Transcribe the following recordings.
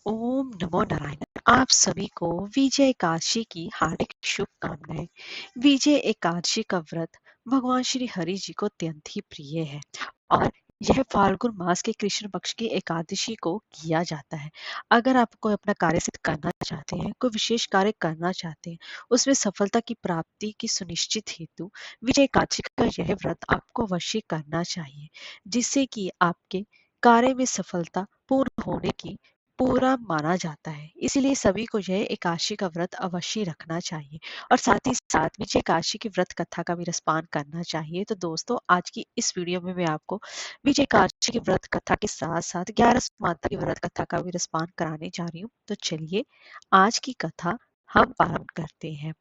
ओम नमो नारायण। आप सभी को विजय एकादशी की हार्दिक शुभकामनाएं। विजय एकादशी का व्रत भगवान श्री हरि जी को अत्यंत ही प्रिय है और यह फाल्गुन मास के कृष्ण पक्ष की एकादशी को किया जाता है। अगर आप कोई अपना कार्य सिद्ध करना चाहते हैं, कोई विशेष कार्य करना चाहते हैं, उसमें सफलता की प्राप्ति की सुनिश्चित हेतु विजय एकादशी का यह व्रत आपको अवश्य करना चाहिए, जिससे कि आपके कार्य में सफलता पूर्ण होने की पूरा माना जाता है। इसीलिए सभी को यह एकादशी का व्रत अवश्य रखना चाहिए और साथ ही साथ विजय एकादशी की व्रत कथा का भी रसपान करना चाहिए। तो दोस्तों, आज की इस वीडियो में मैं आपको विजय एकादशी की व्रत कथा के साथ साथ 11 माता की व्रत कथा का भी रसपान कराने जा रही हूँ। तो चलिए आज की कथा हम पारण करते हैं।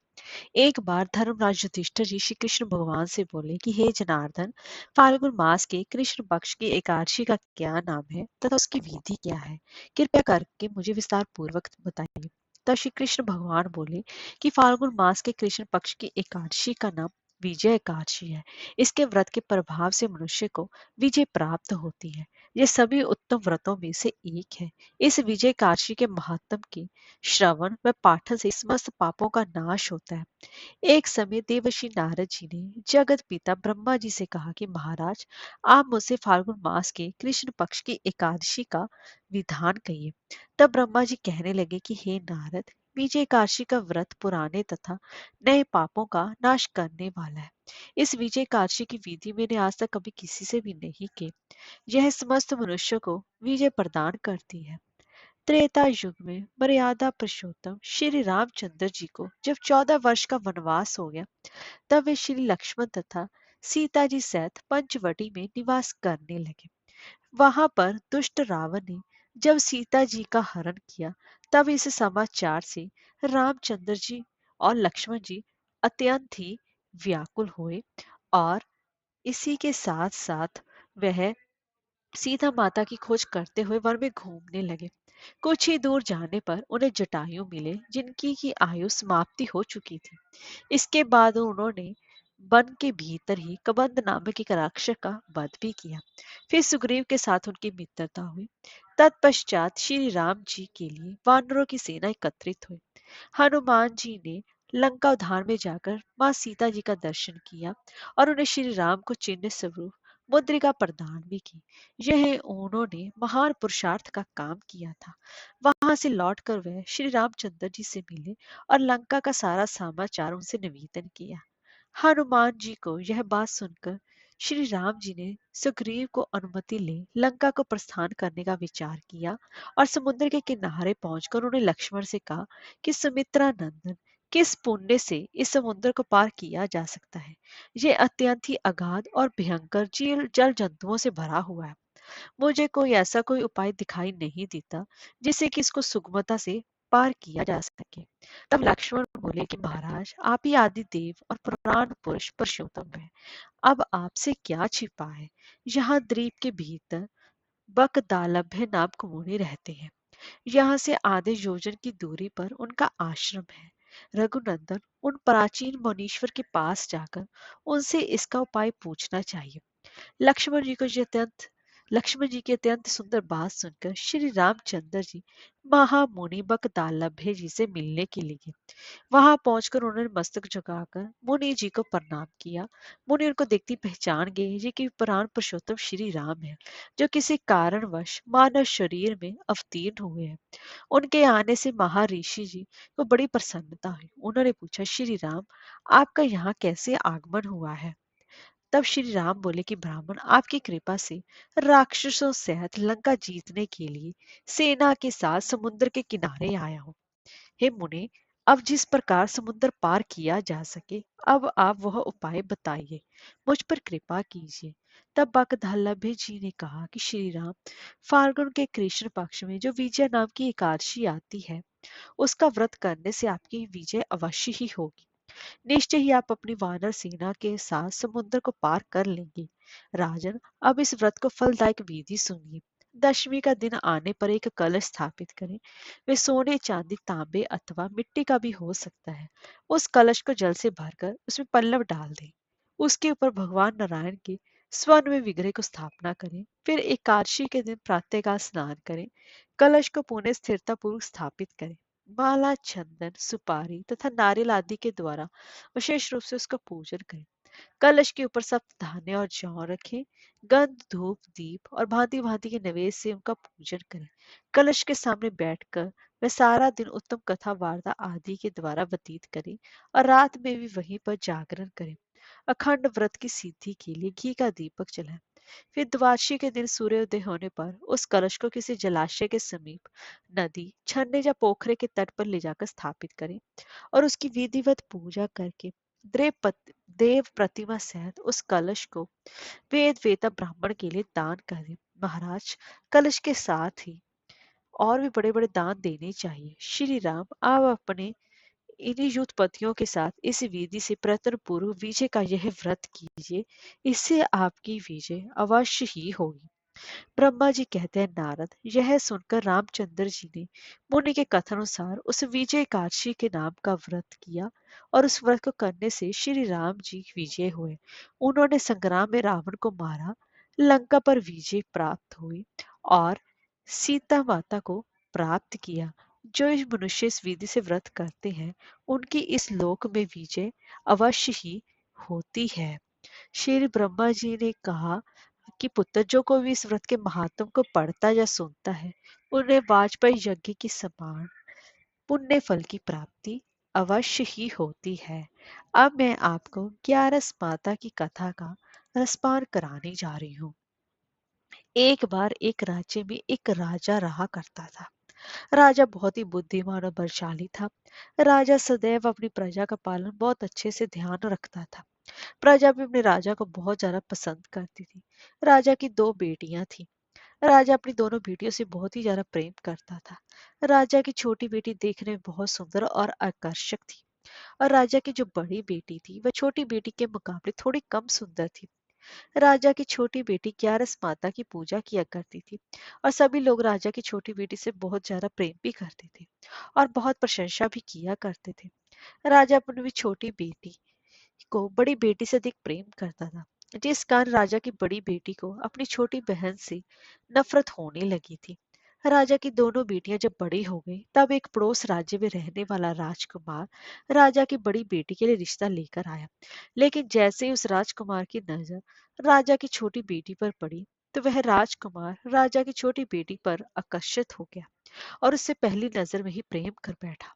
एक बार धर्मराज युधिष्ठिर जी श्री कृष्ण भगवान से बोले कि हे जनार्दन, फाल्गुन मास के कृष्ण पक्ष की एकादशी का क्या नाम है तथा उसकी विधि क्या है? कृपया करके मुझे विस्तार पूर्वक बताइए। तब श्री कृष्ण भगवान बोले कि फाल्गुन मास के कृष्ण पक्ष की एकादशी का नाम विजय एकादशी है। इसके व्रत के प्रभाव से मनुष्य को विजय प्राप्त होती है। यह सभी उत्तम व्रतों में से एक है। इस विजय एकादशी के महात्म के श्रवण व पाठन से समस्त पापों का नाश होता है। एक समय देवर्षि नारद जी ने जगत पिता ब्रह्मा जी से कहा कि महाराज, आप मुझसे फाल्गुन मास के कृष्ण पक्ष की एकादशी का विधान कहिए। तब ब्रह्मा जी कहने लगे कि हे नारद, विजय एकादशी का व्रत पुराने तथा नए पापों का नाश करने वाला है। इस विजय एकादशी की विधि मैंने आज तक कभी किसी से भी नहीं की। यह समस्त मनुष्य को विजय प्रदान करती है। त्रेता युग में मर्यादा पुरुषोत्तम श्री रामचंद्र जी को जब 14 वर्ष का वनवास हो गया, तब वे श्री लक्ष्मण तथा सीता जी सहित पंचवटी में निवास करने लगे। वहां पर दुष्ट रावण ने जब सीता जी का हरण किया, तब इस समाचार से रामचंद्र जी और लक्ष्मण जी अत्यंत ही व्याकुल हुए और इसी के साथ साथ वह सीता माता की खोज करते हुए वन में घूमने लगे। कुछ ही दूर जाने पर उन्हें जटायु मिले, जिनकी की आयु समाप्ति हो चुकी थी। इसके बाद उन्होंने वन के भीतर ही कबंध नामक एक राक्षस का वध भी किया। फिर सुग्रीव के साथ उनकी मित्रता हुई। तत्पश्चात श्री राम जी के लिए वानरों की सेना एकत्रित हुई। हनुमान जी ने लंका उद्यान में जाकर माँ सीता जी का दर्शन किया और उन्हें श्री राम को चिन्ह स्वरूप मुद्रिका प्रदान भी की। यह उन्होंने महान पुरुषार्थ का काम किया था। वहां से लौटकर वह श्री रामचंद्र जी से मिले और लंका का सारा समाचार उनसे निवेदन किया। हनुमान जी को यह बात सुनकर श्री राम जी ने सुग्रीव को अनुमति ले लंका को प्रस्थान करने का विचार किया और समुद्र के किनारे पहुंचकर उन्हें लक्ष्मण से कहा कि सुमित्रा नंदन, किस पुण्य से इस समुद्र को पार किया जा सकता है? ये अत्यंत ही अगाध और भयंकर जल जल जंतुओं से भरा हुआ है। मुझे कोई ऐसा कोई उपाय दिखाई नहीं देता जिससे कि इसको सुगमता से पार किया जा सके। तब लक्ष्मण बोले कि महाराज, आप ही आदि देव और पुराण पुरुष पुरुषोत्तम है। अब आपसे क्या छिपा है? यहाँ द्वीप के भीतर बकदालभ्य नामक मुनि रहते हैं। यहाँ से आधे योजन की दूरी पर उनका आश्रम है। रघुनंदन, उन प्राचीन मुनीश्वर के पास जाकर उनसे इसका उपाय पूछना चाहिए। लक्ष्मण जी को ये अत्यंत लक्ष्मण जी की अत्यंत सुंदर बात सुनकर श्री रामचंद्र जी महामुनि बकदालभ्य जी से मिलने के लिए वहां पहुंचकर उन्होंने मस्तक झुकाकर मुनि जी को प्रणाम किया। मुनि उनको देखती पहचान गए ये कि प्राण पुरुषोत्तम श्री राम है, जो किसी कारणवश मानव शरीर में अवतीर्ण हुए हैं। उनके आने से महर्षि जी को बड़ी प्रसन्नता हुई। उन्होंने पूछा, श्री राम, आपका यहाँ कैसे आगमन हुआ है? तब श्री राम बोले कि ब्राह्मण, आपकी कृपा से राक्षसों सहित लंका जीतने के लिए सेना के साथ समुद्र के किनारे आया हूँ। हे मुने, अब जिस प्रकार समुद्र पार किया जा सके, अब आप वह उपाय बताइए, मुझ पर कृपा कीजिए। तब बकधल्लभ जी ने कहा कि श्री राम, फाल्गुन के कृष्ण पक्ष में जो विजय नाम की एकादशी आती है, उसका व्रत करने से आपकी विजय अवश्य ही होगी। निश्चय ही आप अपनी वानर सेना के साथ समुद्र को पार कर लेंगे। राजन, अब इस व्रत को फलदायक विधि सुनिए। दशमी का दिन आने पर एक कलश स्थापित करें। वे सोने, चांदी, तांबे अथवा मिट्टी का भी हो सकता है। उस कलश को जल से भरकर उसमें पल्लव डाल दें। उसके ऊपर भगवान नारायण के स्वर्ण में विग्रह को स्थापना करें। फिर एकादशी के दिन प्रातःकाल स्नान करें। कलश को पुनः स्थिरता पूर्वक स्थापित करें। माला, चंदन, सुपारी तथा नारियल आदि के द्वारा विशेष रूप से उसका पूजन करें। कलश के ऊपर सब धान्य और जौ रखें। गंध, धूप, दीप और भांति भांति के नैवेद्य से उनका पूजन करें। कलश के सामने बैठकर वह सारा दिन उत्तम कथा वार्ता आदि के द्वारा व्यतीत करें और रात में भी वहीं पर जागरण करें। अखंड व्रत की सिद्धि के लिए घी का दीपक जलाएं। फिर द्वादशी के दिन सूर्योदय होने पर उस कलश को किसी जलाशय के समीप, नदी, झरने या पोखरे के तट पर ले जाकर स्थापित करें और उसकी विधिवत पूजा करके देव प्रतिमा सहित उस कलश को वेद वेता ब्राह्मण के लिए दान कर दें। महाराज, कलश के साथ ही और भी बड़े बड़े दान देने चाहिए। श्री राम, आप अपने इन्हीं युद्धपतियों के साथ इस विधि से प्रयत्न पूर्व विजय का यह व्रत कीजिए। इससे आपकी विजय अवश्य ही होगी। ब्रह्मा जी कहते हैं, नारद, यह सुनकर रामचंद्र जी ने मुनि के कथनानुसार उस विजय एकादशी के नाम का व्रत किया और उस व्रत को करने से श्री राम जी विजय हुए। उन्होंने संग्राम में रावण को मारा, लंका पर विजय प्राप्त हुई और सीता माता को प्राप्त किया। जो इस मनुष्य इस विधि से व्रत करते हैं, उनकी इस लोक में विजय अवश्य ही होती है। श्री ब्रह्मा जी ने कहा कि पुत्र, जो कोई भी इस व्रत के महात्म को पढ़ता या सुनता है, उन्हें वाजपेयी यज्ञ की समान पुण्य फल की प्राप्ति अवश्य ही होती है। अब मैं आपको 11 माता की कथा का रसपान कराने जा रही हूँ। एक बार एक राज्य में एक राजा रहा करता था। राजा बहुत ही बुद्धिमान और बलशाली था। राजा सदैव अपनी प्रजा का पालन बहुत अच्छे से ध्यान रखता था। प्रजा भी अपने राजा को बहुत ज्यादा पसंद करती थी। राजा की दो बेटियां थीं। राजा अपनी दोनों बेटियों से बहुत ही ज्यादा प्रेम करता था। राजा की छोटी बेटी देखने में बहुत सुंदर और आकर्षक थी और राजा की जो बड़ी बेटी थी वह छोटी बेटी के मुकाबले थोड़ी कम सुंदर थी। राजा की छोटी बेटी 11 माता की पूजा किया करती थी और सभी लोग राजा की छोटी बेटी से बहुत ज्यादा प्रेम भी करते थे और बहुत प्रशंसा भी किया करते थे। राजा अपनी छोटी बेटी को बड़ी बेटी से अधिक प्रेम करता था, जिस कारण राजा की बड़ी बेटी को अपनी छोटी बहन से नफरत होने लगी थी। राजा की दोनों बेटियां जब बड़ी हो गई, तब एक पड़ोस राज्य में रहने वाला राजकुमार राजा की बड़ी बेटी के लिए रिश्ता लेकर आया। लेकिन जैसे ही उस राजकुमार की नजर राजा की छोटी बेटी पर पड़ी, तो वह राजकुमार राजा की छोटी बेटी पर आकर्षित हो गया और उससे पहली नजर में ही प्रेम कर बैठा।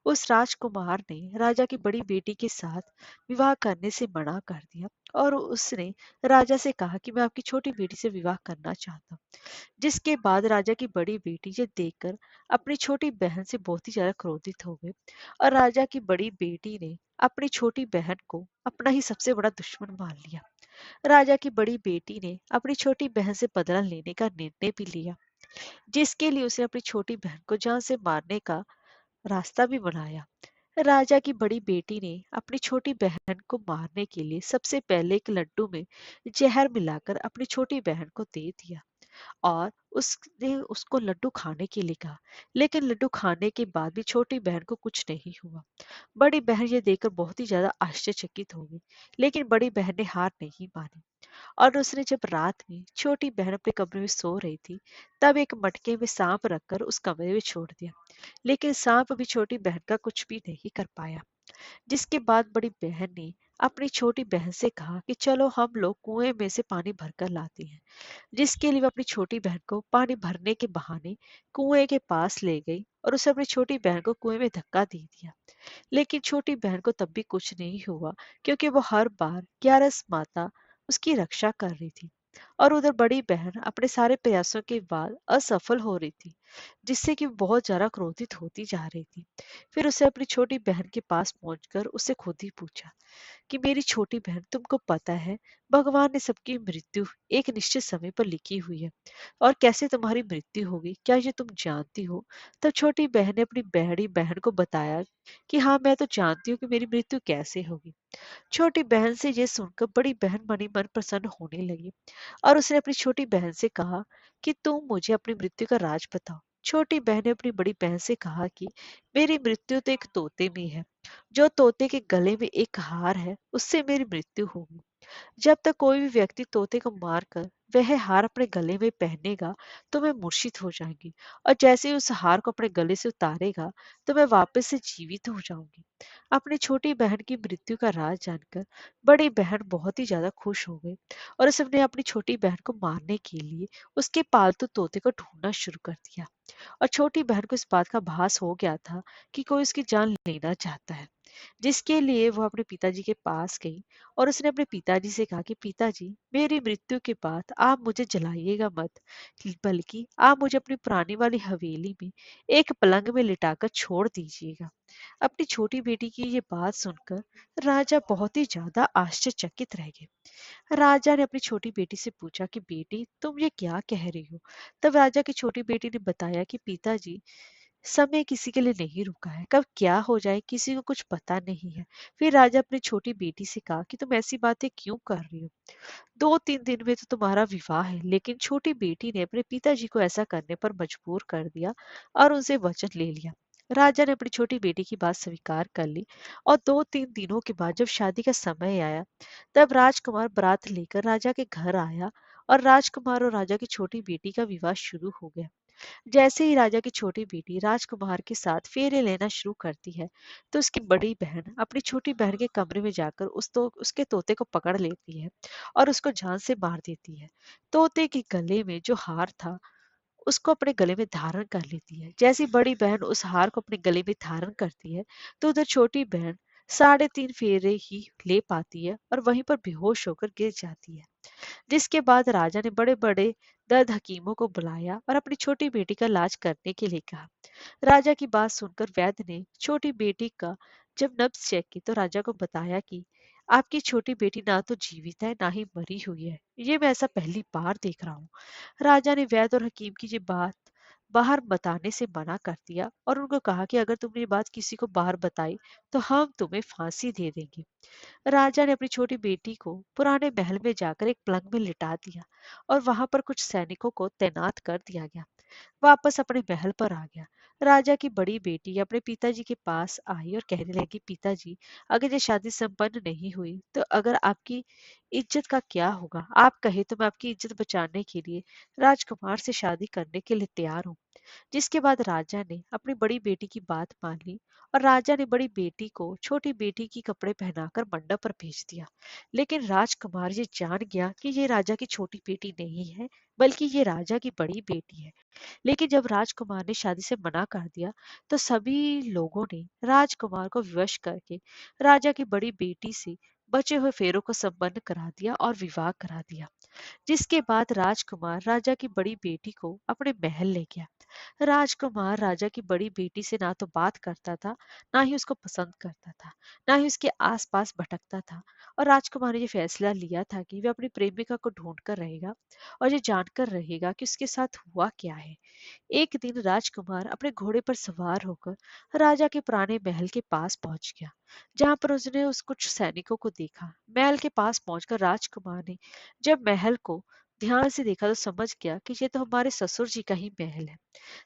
उस राजकुमार ने राजा की बड़ी बेटी के साथ विवाह करने से मना कर दिया और उसने राजा से कहा कि मैं आपकी छोटी बेटी से विवाह करना चाहता हूँ। जिसके बाद राजा की बड़ी बेटी ये देखकर अपनी छोटी बहन से बहुत ही ज्यादा क्रोधित हो गई और राजा की बड़ी बेटी ने अपनी छोटी बहन को अपना ही सबसे बड़ा दुश्मन मान लिया। राजा की बड़ी बेटी ने अपनी छोटी बहन से बदला लेने का निर्णय भी लिया, जिसके लिए उसने अपनी छोटी बहन को जान से मारने का रास्ता भी बनाया। राजा की बड़ी बेटी ने अपनी छोटी बहन को मारने के लिए सबसे पहले एक लड्डू में जहर मिलाकर अपनी छोटी बहन को दे दिया और उसने उसको लड्डू खाने के लिए कहा। लेकिन लड्डू खाने के बाद भी छोटी बहन को कुछ नहीं हुआ। बड़ी बहन ये देखकर बहुत ही ज्यादा आश्चर्यचकित हो गई, लेकिन बड़ी बहन ने हार नहीं मानी और उसने जब रात में छोटी बहन अपने कमरे में सो रही थी, तब एक मटके में सांप रखकर उस कमरे में छोड़ दिया। लेकिन सांप भी छोटी बहन का कुछ भी नहीं कर पाया। जिसके बाद बड़ी बहन ने अपनी छोटी बहन से कहा कि चलो हम लोग कुएं में से पानी भरकर लाते हैं। जिसके लिए वो अपनी छोटी बहन को पानी भरने के बहाने कुएं के पास ले गई और उसे अपनी छोटी बहन को कुएं में धक्का दे दिया। लेकिन छोटी बहन को तब भी कुछ नहीं हुआ, क्योंकि वो हर बार 11 माता उसकी रक्षा कर रही थी और उधर बड़ी बहन अपने सारे प्रयासों के बाद असफल हो रही थी, जिससे कि वो बहुत ज्यादा क्रोधित होती जा रही थी। फिर उसे अपनी छोटी बहन के पास पहुंचकर उससे खुद ही पूछा कि मेरी छोटी बहन, तुमको पता है भगवान ने सबकी मृत्यु एक निश्चित समय पर लिखी हुई है और कैसे तुम्हारी मृत्यु होगी, क्या ये तुम जानती हो? तब छोटी बहन ने अपनी बड़ी बहन को बताया कि हाँ, मैं तो जानती हूँ कि मेरी मृत्यु कैसे होगी। छोटी बहन से ये सुनकर बड़ी बहन मनी मन प्रसन्न होने लगी और उसने अपनी छोटी बहन से कहा कि तुम मुझे अपनी मृत्यु का राज बताओ। छोटी बहन ने अपनी बड़ी बहन से कहा कि मेरी मृत्यु तो एक तोते में है। जो तोते के गले में एक हार है, उससे मेरी मृत्यु होगी। जब तक कोई भी व्यक्ति तोते को मारकर वह हार अपने गले में पहनेगा तो मैं मूर्छित हो जाएंगी, और जैसे ही उस हार को अपने गले से उतारेगा तो मैं वापस से जीवित हो जाऊंगी। अपनी छोटी बहन की मृत्यु का राज जानकर बड़ी बहन बहुत ही ज्यादा खुश हो गई, और उसने अपनी छोटी बहन को मारने के लिए उसके पालतू तोते को ढूंढना शुरू कर दिया। और छोटी बहन को इस बात का भास हो गया था कि कोई उसकी जान लेना चाहता है, जिसके लिए वो अपने पिताजी के पास गई और उसने अपने पिताजी से कहा कि पिताजी, मेरी मृत्यु के बाद आप मुझे जलाइएगा मत, बल्कि आप मुझे अपनी पुरानी वाली हवेली में एक पलंग में लिटाकर छोड़ दीजिएगा। अपनी छोटी बेटी की ये बात सुनकर राजा बहुत ही ज्यादा आश्चर्यचकित रह गए। राजा ने अपनी छोटी बेटी से पूछा कि बेटी, तुम ये क्या कह रही हो? तब राजा की छोटी बेटी ने बताया कि पिताजी, समय किसी के लिए नहीं रुका है, कब क्या हो जाए किसी को कुछ पता नहीं है। फिर राजा अपनी छोटी बेटी से कहा कि तुम ऐसी बातें क्यों कर रही हो? 2-3 दिन में तो तुम्हारा विवाह है। लेकिन छोटी बेटी ने अपने पिताजी को ऐसा करने पर मजबूर कर दिया और उनसे वचन ले लिया। राजा ने अपनी छोटी बेटी की बात स्वीकार कर ली, और 2-3 दिनों के बाद जब शादी का समय आया, तब राजकुमार बारात लेकर राजा के घर आया, और राजकुमार और राजा की छोटी बेटी का विवाह शुरू हो गया। जैसे ही राजा की छोटी बेटी राजकुमार के साथ फेरे लेना शुरू करती है, तो उसकी बड़ी बहन अपनी छोटी बहन के कमरे में जाकर उसके तोते को पकड़ लेती है और उसको जान से मार देती है। तोते के गले में जो हार था, उसको अपने गले में धारण कर लेती है। जैसी बड़ी बहन उस हार को अपने गले में धारण करती है, तो उधर छोटी बहन 3.5 फेरे ही ले पाती है और वहीं पर बेहोश होकर गिर जाती है। जिसके बाद राजा ने बड़े-बड़े दर्द हकीमों को बुलाया और अपनी छोटी बेटी का इलाज करने के लिए कहा। राजा की बात सुनकर वैद्य ने छोटी बेटी का जब नब्ज चेक की तो राजा को बताया कि आपकी छोटी बेटी ना तो जीवित है ना ही मरी हुई है। ये मैं ऐसा पहली बार देख रहा हूँ। राजा ने वैद्य और हकीम की ये बात बाहर बताने से मना कर दिया और उनको कहा कि अगर तुमने ये बात किसी को बाहर बताई तो हम तुम्हें फांसी दे देंगे। राजा ने अपनी छोटी बेटी को पुराने महल में जाकर एक पलंग में लिटा दिया और वहां पर कुछ सैनिकों को तैनात कर दिया गया। वापस अपने महल पर आ गया। राजा की बड़ी बेटी अपने पिताजी के पास आई और कहने लगी, पिताजी, अगर ये शादी संपन्न नहीं हुई तो अगर आपकी इज्जत का क्या होगा? आप कहे तो मैं आपकी इज्जत बचाने के लिए राजकुमार से शादी करने के लिए तैयार हूँ। जिसके बाद राजा ने अपनी बड़ी बेटी की बात मान ली, और राजा ने बड़ी बेटी को छोटी बेटी की कपड़े पहनाकर मंडप पर भेज दिया। लेकिन राजकुमार ये जान गया कि ये राजा की छोटी बेटी नहीं है, बल्कि ये राजा की बड़ी बेटी है। लेकिन जब राजकुमार ने शादी से मना कर दिया, तो सभी लोगों ने राजकुमार को विवश करके राजा की बड़ी बेटी से बचे हुए फेरों को संपन्न करा दिया और विवाह करा दिया। जिसके बाद राजकुमार राजा की बड़ी बेटी को अपने महल ले गया। राजकुमार राजा की बड़ी बेटी से ना तो बात करता था, ना ही उसको पसंद करता था, ना ही उसके आसपास भटकता था। और राजकुमार ने ये फैसला लिया था कि वह अपनी प्रेमिका को ढूंढ कर रहेगा और ये जानकर रहेगा कि उसके साथ हुआ क्या है। एक दिन राजकुमार अपने घोड़े पर सवार होकर राजा के पुराने महल के पास पहुंच गया, जहां पर उसने उस कुछ सैनिकों को देखा। महल के पास पहुंचकर राजकुमार ने जब महल को ध्यान से देखा तो समझ गया कि ये तो हमारे ससुर जी का ही महल है।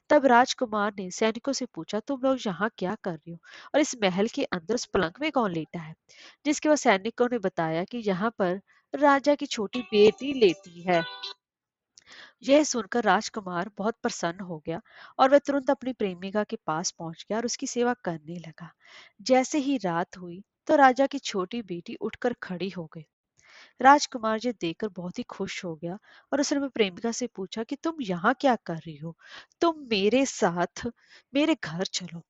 तब राजकुमार ने सैनिकों से पूछा, तुम लोग यहाँ क्या कर रहे हो और इस महल के अंदर उस पलंग में कौन लेटा है? जिसके बाद सैनिकों ने बताया कि यहाँ पर राजा की छोटी बेटी लेटी है। यह सुनकर राजकुमार बहुत प्रसन्न हो गया और वह तुरंत अपनी प्रेमिका के पास पहुंच गया और उसकी सेवा करने लगा। जैसे ही रात हुई तो राजा की छोटी बेटी उठकर खड़ी हो गई। राजकुमार ये देखकर बहुत ही खुश हो गया और उसने अपनी प्रेमिका से पूछा कि तुम यहाँ क्या कर रही हो? तुम मेरे साथ मेरे घर चलो।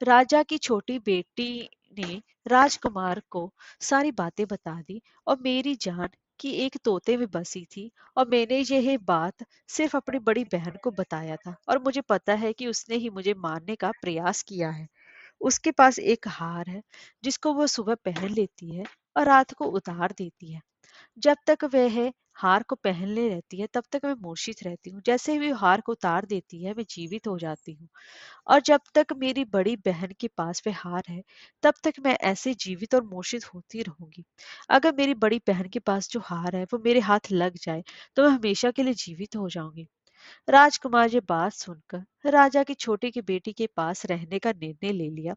राजा की छोटी बेटी ने राजकुमार को सारी बातें बता दी, और मेरी जान कि एक तोते में बसी थी, और मैंने यह बात सिर्फ अपनी बड़ी बहन को बताया था, और मुझे पता है कि उसने ही मुझे मारने का प्रयास किया है। उसके पास एक हार है जिसको वो सुबह पहन लेती है और रात को उतार देती है। जब तक वह हार को पहनले रहती है तब तक मैं मूर्छित रहती हूँ। जैसे ही वो हार को उतार देती है मैं जीवित हो जाती हूँ, और जब तक मेरी बड़ी बहन के पास वह हार है तब तक मैं ऐसे जीवित और मूर्छित होती रहूंगी। अगर मेरी बड़ी बहन के पास जो हार है वो मेरे हाथ लग जाए तो मैं हमेशा के लिए जीवित हो जाऊंगी। राजकुमार ये बात सुनकर राजा की छोटी की बेटी के पास रहने का निर्णय ले लिया,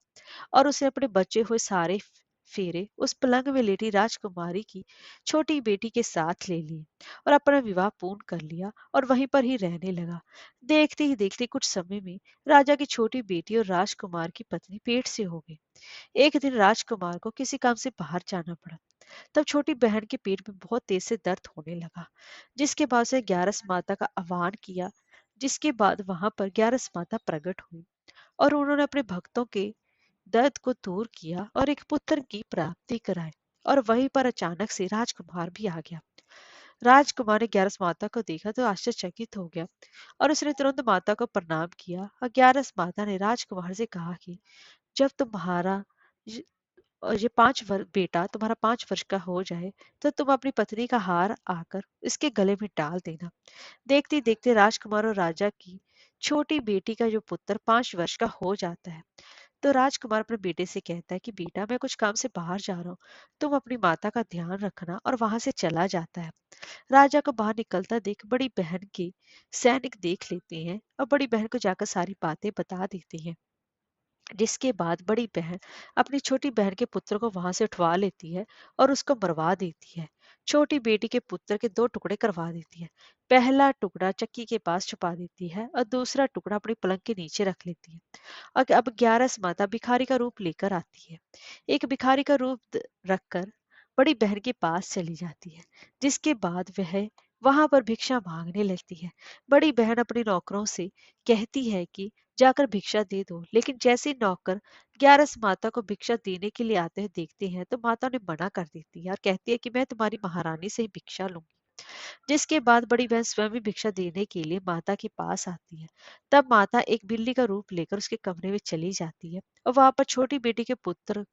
और उसे अपने बचे हुए सारे फेरे उस पलंग में लेटी राजकुमारी की छोटी बेटी के साथ ले लिए और अपना विवाह पूर्ण कर लिया और वहीं पर ही रहने लगा। देखते ही देखते कुछ समय में राजा की छोटी बेटी और राजकुमार की पत्नी पेट से हो गई। एक दिन राजकुमार को किसी काम से बाहर जाना पड़ा। तब छोटी बहन के पेट में बहुत तेज से दर्द होने लगा, जिसके बाद से ग्यारस माता का आह्वान किया। जिसके बाद वहां पर ग्यारस माता प्रकट हुई और उन्होंने अपने भक्तों के दर्द को दूर किया और एक पुत्र की प्राप्ति कराई। और वहीं पर अचानक से राजकुमार भी आ गया। राजकुमार ने ग्यारस माता को देखा तो आश्चर्यचकित हो गया और उसने तुरंत माता को प्रणाम किया। और ग्यारस माता ने राजकुमार से कहा कि जब तुम्हारा ये ये 5 वर्ष बेटा तुम्हारा 5 वर्ष का हो जाए तो तुम अपनी पत्नी का हार आकर इसके गले में डाल देना। देखते देखते राजकुमार और राजा की छोटी बेटी का जो पुत्र 5 वर्ष का हो जाता है। तो राजकुमार अपने बेटे से कहता है कि बेटा मैं कुछ काम से बाहर जा रहा हूँ, तुम अपनी माता का ध्यान रखना, और वहां से चला जाता है। राजा को बाहर निकलता देख बड़ी बहन के सैनिक देख लेते हैं और बड़ी बहन को जाकर सारी बातें बता देते हैं। जिसके बाद बड़ी बहन अपनी छोटी बहन के पुत्र को वहां से उठवा लेती है और उसको मरवा देती है। छोटी बेटी के पुत्र के 2 टुकड़े करवा देती है। पहला टुकड़ा चक्की के पास छुपा देती है और दूसरा टुकड़ा अपनी पलंग के नीचे रख लेती है। और अब ग्यारस माता भिखारी का रूप लेकर आती है। एक भिखारी का रूप रखकर बड़ी बहन के पास चली जाती है। जिसके बाद वह वहां पर भिक्षा मांगने लगती है। बड़ी बहन अपनी नौकरों से कहती है कि जाकर भिक्षा दे दो, लेकिन जैसे ही नौकर ग्यारस माता को भिक्षा देने के लिए आते हैं देखते हैं तो माता उन्हें मना कर देती है और कहती है कि मैं तुम्हारी महारानी से ही भिक्षा लूंगी। जिसके बाद बड़ी बहन स्वयं भी भिक्षा देने के लिए माता के पास आती है। तब माता एक बिल्ली का रूप लेकर उसके कमरे में चली जाती है और वहां पर छोटी बेटी के पुत्र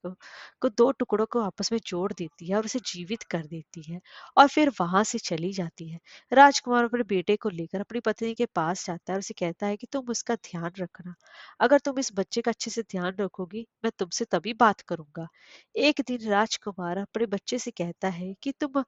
को 2 टुकड़ों को आपस में जोड़ देती है और उसे जीवित कर देती है और फिर वहां से चली जाती है। राजकुमार अपने बेटे को लेकर अपनी पत्नी के पास जाता है और उसे कहता है कि तुम उसका ध्यान रखना। अगर तुम इस बच्चे का अच्छे से ध्यान रखोगी मैं तुमसे तभी बात करूंगा। एक दिन राजकुमार अपने बच्चे से कहता है कि तुम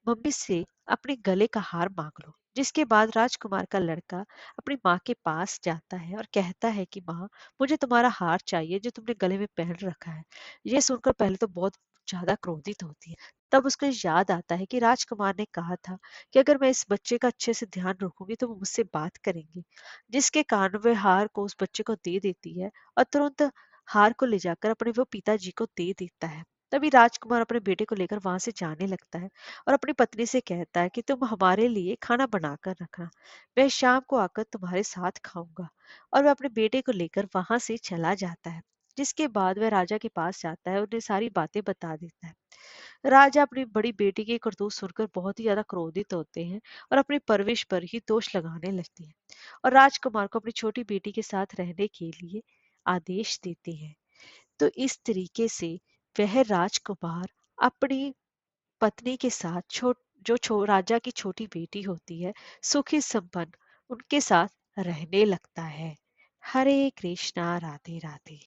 मम्मी से अपने गले का हार मांग लो। जिसके बाद राजकुमार का लड़का अपनी माँ के पास जाता है और कहता है कि माँ, मुझे तुम्हारा हार चाहिए जो तुमने गले में पहन रखा है। ये सुनकर पहले तो बहुत ज्यादा क्रोधित होती है। तब उसको याद आता है कि राजकुमार ने कहा था कि अगर मैं इस बच्चे का अच्छे से ध्यान रखूंगी तो वो मुझसे बात करेंगे। जिसके कारण वह हार को उस बच्चे को दे देती है और तुरंत हार को ले जाकर अपने वो पिताजी को दे देता है। तभी राजकुमार अपने बेटे को लेकर वहां से जाने लगता है और अपनी पत्नी से कहता है कि तुम हमारे लिए खाना बना कर रखना, मैं शाम को आकर तुम्हारे साथ खाऊंगा। और वह अपने बेटे को लेकर वहां से चला जाता है। जिसके बाद वह राजा के पास जाता है, उन्हें सारी बातें बता देता है। राजा अपनी बड़ी बेटी की करतूत सुनकर बहुत ही ज्यादा क्रोधित होते हैं और अपनी परवरिश पर ही दोष लगाने लगते हैं और राजकुमार को अपनी छोटी बेटी के साथ रहने के लिए आदेश देते हैं। तो इस तरीके से वह राजकुमार अपनी पत्नी के साथ राजा की छोटी बेटी होती है, सुखी संपन्न उनके साथ रहने लगता है। हरे कृष्णा, राधे राधे।